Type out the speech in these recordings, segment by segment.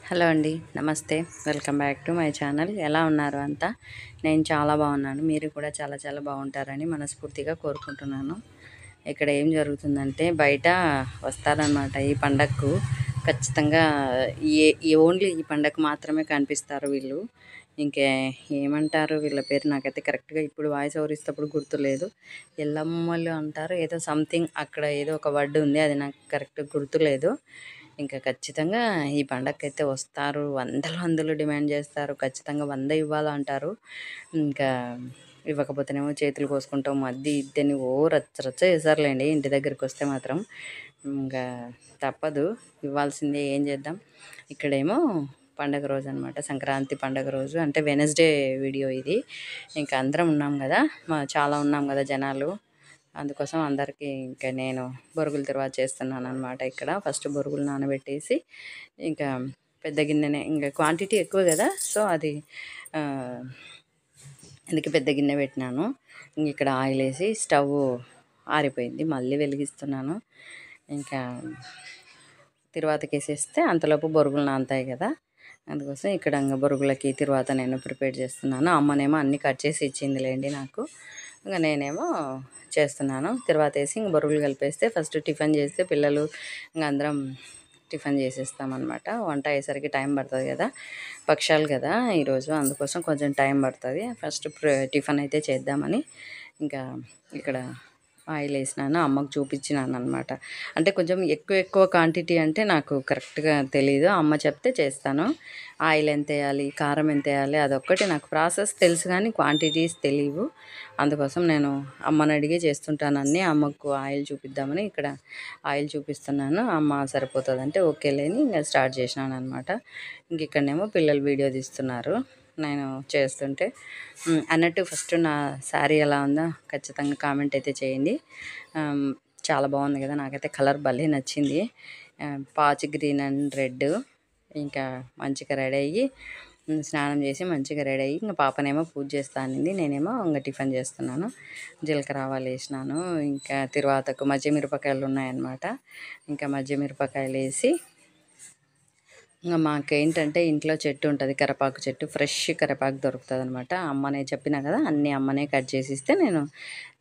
Hello అండి, నమస్తే. Welcome back to my channel. ఎలా ఉన్నారు అంతా? నేను చాలా బాగున్నాను. మీరు కూడా చాలా చాలా బాగుంటారని మనస్ఫూర్తిగా కోరుకుంటున్నాను. ఇక్కడ ఏం జరుగుతుందంటే బయట వస్తారనమాట ఈ పండగకు. ఖచ్చితంగా ఓన్లీ ఈ పండగకు మాత్రమే కనిపిస్తారు వీళ్ళు. ఇంకే ఏమంటారు వీళ్ళ పేరు నాకైతే కరెక్ట్గా ఇప్పుడు వాయిస్ ఓవర్ ఇస్తేప్పుడు గుర్తులేదు. ఎల్లమ్మలు అంటారు ఏదో సంథింగ్, అక్కడ ఏదో ఒక వర్డ్ ఉంది, అది నాకు కరెక్ట్గా గుర్తులేదు. ఇంకా ఖచ్చితంగా ఈ పండగకైతే వస్తారు. వందలు వందలు డిమాండ్ చేస్తారు. ఖచ్చితంగా 100 ఇవ్వాలంటారు. ఇంకా ఇవ్వకపోతేనేమో చేతులు కోసుకుంటాం, అది ఇద్దని ఓ రచ్చ రచ్చ చేశారులేండి. ఇంటి దగ్గరికి వస్తే మాత్రం ఇంకా తప్పదు, ఇవ్వాల్సిందే. ఏం చేద్దాం. ఇక్కడేమో పండగ రోజు అనమాట, సంక్రాంతి పండగ రోజు. అంటే వెనస్డే వీడియో ఇది. ఇంకా అందరం ఉన్నాం కదా, చాలా ఉన్నాం కదా జనాలు. అందుకోసం అందరికీ ఇంకా నేను బొరుగులు తిరువాత చేస్తున్నాను అనమాట. ఇక్కడ ఫస్ట్ బొరుగులు నానబెట్టేసి ఇంకా పెద్ద గిన్నెనే, ఇంకా క్వాంటిటీ ఎక్కువ కదా, సో అది అందుకే పెద్ద గిన్నె పెట్టినాను. ఇంక ఇక్కడ ఆయిల్ వేసి స్టవ్ ఆరిపోయింది, మళ్ళీ వెలిగిస్తున్నాను. ఇంకా తిరువాతకి వేసేస్తే అంతలోపు బొరుగులు నానతాయి కదా, అందుకోసం ఇక్కడ ఇంకా బొరుగులకి తిరువాత నేను ప్రిపేర్ చేస్తున్నాను. అమ్మనేమో అన్నీ కట్ చేసి ఇచ్చిందిలేండి నాకు. ఇంకా నేనేమో చేస్తున్నాను. తర్వాత వేసి ఇంక బొరుగులు కలిపేస్తే ఫస్ట్ టిఫిన్ చేస్తే పిల్లలు ఇంకా అందరం టిఫిన్ చేసేస్తామన్నమాట. వంట అయ్యేసరికి టైం పడుతుంది కదా, పక్షాలు కదా ఈరోజు, అందుకోసం కొంచెం టైం పడుతుంది. ఫస్ట్ టిఫిన్ అయితే చేద్దామని ఇంకా ఇక్కడ ఆయిల్ వేసినాను, అమ్మకు చూపించినాను అనమాట. అంటే కొంచెం ఎక్కువ ఎక్కువ క్వాంటిటీ అంటే నాకు కరెక్ట్గా తెలీదు, అమ్మ చెప్తే చేస్తాను. ఆయిల్ ఎంత వేయాలి, కారం ఎంత వేయాలి, అదొక్కటి నాకు ప్రాసెస్ తెలుసు కానీ క్వాంటిటీస్ తెలియవు. అందుకోసం నేను అమ్మని అడిగి చేస్తుంటాను అన్నీ. అమ్మకు ఆయిల్ చూపిద్దామని ఇక్కడ ఆయిల్ చూపిస్తున్నాను. అమ్మ సరిపోతుందంటే ఓకేలేని ఇంకా స్టార్ట్ చేసినాను అనమాట. ఇంక ఇక్కడనేమో పిల్లలు వీడియో తీస్తున్నారు నేను చేస్తుంటే. అన్నట్టు ఫస్ట్ నా శారీ ఎలా ఉందో ఖచ్చితంగా కామెంట్ అయితే చేయండి. చాలా బాగుంది కదా, నాకైతే కలర్ భలే నచ్చింది. Patch green and red. ఇంకా మంచిగా రెడీ అయ్యి స్నానం చేసి మంచిగా రెడీ అయ్యి ఇంకా పాపనేమో పూజ చేస్తానండి, నేనేమో ఇంకా టిఫిన్ చేస్తున్నాను. జీలకర్ర ఆవాలు వేసినాను. ఇంకా తిరువాతకు మధ్య మిరపకాయలు ఉన్నాయన్నమాట. ఇంకా మధ్య మిరపకాయలు వేసి ఇంకా మాకేంటంటే ఇంట్లో చెట్టు ఉంటుంది, కరివేపాకు చెట్టు, ఫ్రెష్ కరివేపాకు దొరుకుతుంది అనమాట. అమ్మనే చెప్పినా కదా, అన్నీ అమ్మనే కట్ చేసి ఇస్తే నేను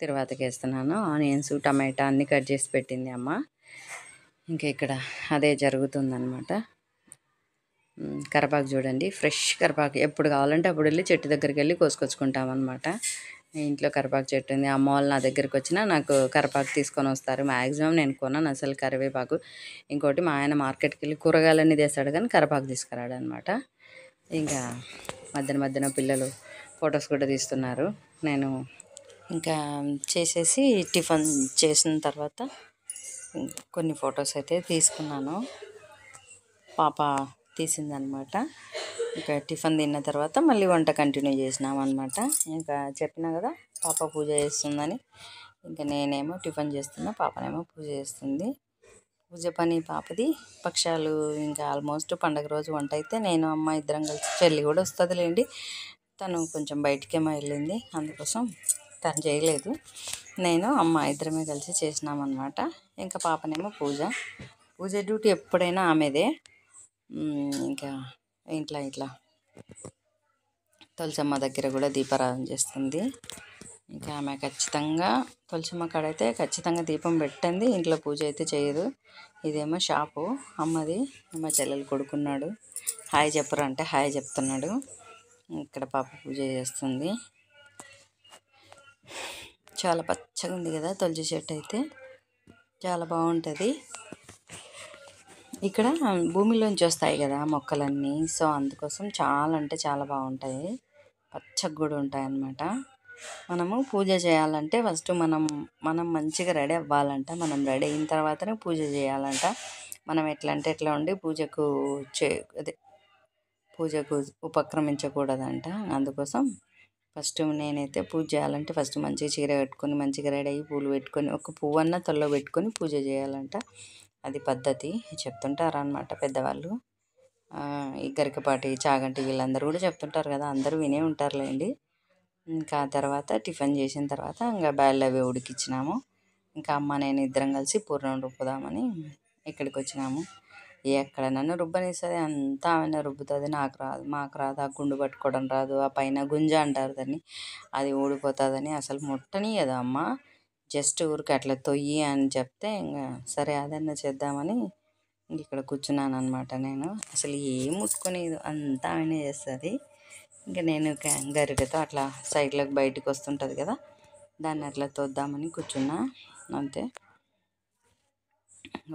తిరువాతకి వేస్తున్నాను. ఆనియన్స్, టమాటా అన్నీ కట్ చేసి పెట్టింది అమ్మ. ఇంకా ఇక్కడ అదే జరుగుతుందన్నమాట. కరివేపాకు చూడండి, ఫ్రెష్ కరివేపాకు. ఎప్పుడు కావాలంటే అప్పుడు వెళ్ళి చెట్టు దగ్గరికి వెళ్ళి కోసుకొచ్చుకుంటాం అనమాట. ఇంట్లో కరివేపాకు చెట్టు ఉంది. అమ్మ వాళ్ళు నా దగ్గరికి వచ్చినా నాకు కరివేపాకు తీసుకొని వస్తారు. మ్యాక్సిమం నేను కొన్నాను అసలు కరివేపాకు. ఇంకోటి మా ఆయన మార్కెట్కి వెళ్ళి కూరగాయలన్నీ తెస్తాడు కానీ కరివేపాకు తీసుకురాడు అనమాట. ఇంకా మధ్యన మధ్యన పిల్లలు ఫొటోస్ కూడా తీస్తున్నారు. నేను ఇంకా చేసేసి టిఫిన్ చేసిన తర్వాత కొన్ని ఫొటోస్ అయితే తీసుకున్నాను. పాప తీసిందనమాట. ఇంకా టిఫిన్ తిన్న తర్వాత మళ్ళీ వంట కంటిన్యూ చేసినాం అనమాట. ఇంకా చెప్పినా కదా పాప పూజ చేస్తుందని. ఇంకా నేనేమో టిఫిన్ చేస్తున్నా, పాపనేమో పూజ చేస్తుంది. పూజ పని పాపది. పక్షాలు ఇంకా ఆల్మోస్ట్ పండగ రోజు వంట అయితే నేను అమ్మ ఇద్దరం కలిసి, చెల్లి కూడా వస్తుందిలేండి, తను కొంచెం బయటికేమో వెళ్ళింది, అందుకోసం తను చేయలేదు. నేను అమ్మ ఇద్దరమే కలిసి చేసినామన్నమాట. ఇంకా పాపనేమో పూజ డ్యూటీ ఎప్పుడైనా ఆమెదే. ఇంకా ఇట్లా తులసమ్మ దగ్గర కూడా దీపారాధన చేస్తుంది. ఇంకా ఆమె ఖచ్చితంగా తులసమ్మ కాడైతే ఖచ్చితంగా దీపం పెట్టండి, ఇంట్లో పూజ అయితే చేయదు. ఇదేమో షాపు అమ్మది. మా చెల్లెలు కొడుకున్నాడు, హాయ్ చెప్పరు అంటే హాయ్ చెప్తున్నాడు. ఇక్కడ పాప పూజ చేస్తుంది. చాలా పచ్చగా ఉంది కదా తులసి చెట్టు అయితే, చాలా బాగుంటుంది. ఇక్కడ భూమిలోంచి వస్తాయి కదా మొక్కలన్నీ, సో అందుకోసం చాలా అంటే చాలా బాగుంటాయి, పచ్చగా కూడా ఉంటాయి అన్నమాట. మనము పూజ చేయాలంటే ఫస్ట్ మనం మంచిగా రెడీ అవ్వాలంట. మనం రెడీ అయిన తర్వాతనే పూజ చేయాలంట. మనం ఎట్లా అంటే ఎట్లా ఉండి పూజకు ఉపక్రమించకూడదంట. అందుకోసం ఫస్ట్ నేనైతే పూజ చేయాలంటే ఫస్ట్ మంచిగా చీర కట్టుకొని మంచిగా రెడీ అయ్యి పూలు పెట్టుకొని ఒక పువ్వన్న తొల్లో పెట్టుకొని పూజ చేయాలంట. అది పద్ధతి చెప్తుంటారు అన్నమాట పెద్దవాళ్ళు. ఈ గరికపాటి, చాగంటి వీళ్ళందరూ కూడా చెప్తుంటారు కదా, అందరూ వినే ఉంటారులేండి. ఇంకా తర్వాత టిఫిన్ చేసిన తర్వాత ఇంకా బ్యాళ్ళు అవి ఉడికిచ్చినాము. ఇంకా అమ్మ నేను ఇద్దరం కలిసి పూర్ణం రుబ్బుదామని ఇక్కడికి వచ్చినాము. ఎక్కడ నన్ను రుబ్బనిస్తుంది అంతా ఆమె రుబ్బుతుంది. నాకు రాదు, మాకు రాదు, ఆ గుండు పట్టుకోవడం రాదు, ఆ పైన గుంజ అంటారు దాన్ని, అది ఊడిపోతుందని అసలు ముట్టనియదు అమ్మ. జస్ట్ ఊరికి అట్లా తొయ్యి అని చెప్తే ఇంకా సరే అదన్నా చేద్దామని ఇక్కడ కూర్చున్నాను అనమాట. నేను అసలు ఏం ముట్టుకునేది అంతా ఆమెనే చేస్తుంది. ఇంకా నేను గరిటెతో అట్లా సైడ్లోకి బయటకు వస్తుంటుంది కదా, దాన్ని అట్లా తోద్దామని కూర్చున్నా అంతే.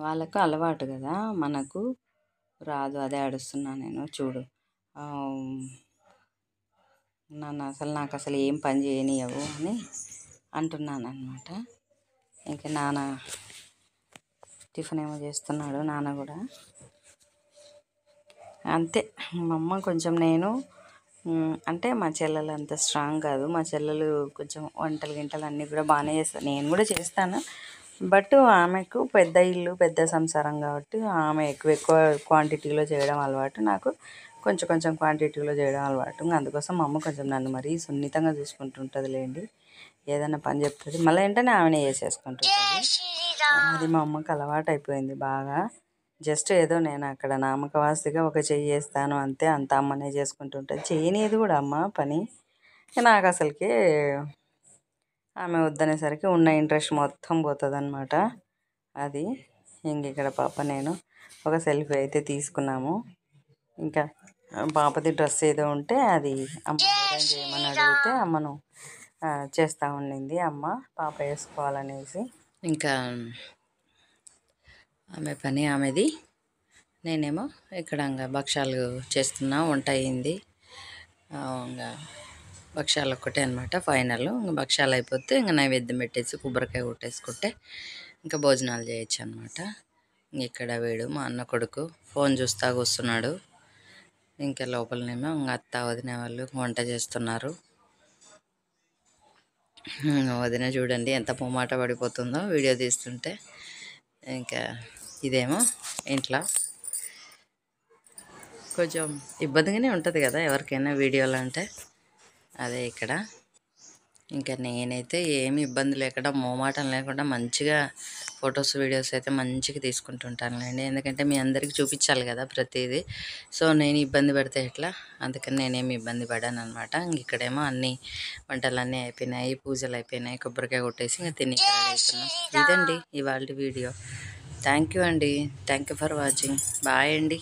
వాళ్ళకు అలవాటు కదా, మనకు రాదు. అదే అడుస్తున్నా నేను. చూడు నాకు అసలు ఏం పని చేయనియవు అని అంటున్నాను అనమాట. ఇంకా నాన్న టిఫిన్ ఏమో చేస్తున్నాడు, నాన్న కూడా అంతే. మా అమ్మ కొంచెం నేను అంటే మా చెల్లెలు అంత స్ట్రాంగ్ కాదు. మా చెల్లెలు కొంచెం వంటలు గింటలు అన్నీ కూడా బాగానే చేస్తాను, నేను కూడా చేస్తాను. బట్ ఆమెకు పెద్ద ఇల్లు పెద్ద సంసారం కాబట్టి ఆమె ఎక్కువ ఎక్కువ క్వాంటిటీలో చేయడం అలవాటు, నాకు కొంచెం కొంచెం క్వాంటిటీలో చేయడం అలవాటు. అందుకోసం మా అమ్మ కొంచెం నన్ను మరీ సున్నితంగా చూసుకుంటుంటుంది లేండి. ఏదైనా పని చెప్తుంది మళ్ళీ వెంటనే ఆమెనే చేసేసుకుంటుంది. అది మా అమ్మకి అలవాటు అయిపోయింది బాగా. జస్ట్ ఏదో నేను అక్కడ నామకవాస్తిగా ఒక చెయ్యి వేస్తాను అంతే, అంత అమ్మనే చేసుకుంటుంటుంది. చేయనిది కూడా అమ్మ పని. నాకు అసలుకి ఆమె వద్దనేసరికి ఉన్న ఇంట్రెస్ట్ మొత్తం పోతుంది అనమాట. అది ఇంక ఇక్కడ పాప నేను ఒక సెల్ఫీ అయితే తీసుకున్నాము. ఇంకా పాపది డ్రెస్ ఏదో ఉంటే అది అమ్మ అరేంజ్ చేయమని అడిగితే అమ్మను చేస్తూ ఉండింది అమ్మ, పాప వేసుకోవాలనేసి. ఇంకా ఆమె పని ఆమెది, నేనేమో ఇక్కడ ఇంకా భక్షాలు చేస్తున్నా. వంట అయింది, ఇంకా భక్షాలు ఒక్కటే అనమాట ఫైనల్. ఇంకా భక్షాలు అయిపోతే ఇంకా నైవేద్యం పెట్టేసి కొబ్బరికాయ కొట్టేసుకుంటే ఇంకా భోజనాలు చేయొచ్చు అనమాట. ఇక్కడ వీడు మా అన్న కొడుకు ఫోన్ చూస్తా కూస్తున్నాడు. ఇంకా లోపలనేమో ఇంకా అత్త వదిన వాళ్ళు వంట చేస్తున్నారు. వదిన చూడండి ఎంత పొమాట పడిపోతుందో వీడియో తీస్తుంటే. ఇంకా ఇదేమో ఇంట్లో కొంచెం ఇబ్బందిగానే ఉంటుంది కదా ఎవరికైనా వీడియోలు అంటే, అదే ఇక్కడ. ఇంకా నేనైతే ఏమి ఇబ్బంది లేకుండా మోమాటం లేకుండా మంచిగా ఫొటోస్ వీడియోస్ అయితే మంచిగా తీసుకుంటుంటానులేండి. ఎందుకంటే మీ అందరికీ చూపించాలి కదా ప్రతిదీ. సో నేను ఇబ్బంది పడితే ఎట్లా, అందుకని నేనేమి ఇబ్బంది పడాను అనమాట. ఇక్కడేమో అన్ని వంటలన్నీ అయిపోయినాయి, పూజలు అయిపోయినాయి, కొబ్బరికాయ కొట్టేసి ఇంకా తిని రెడీ అవుతున్నాం. ఇదండి ఇవాళ వీడియో. థ్యాంక్ యూ అండి, thank you for watching. Bye అండి.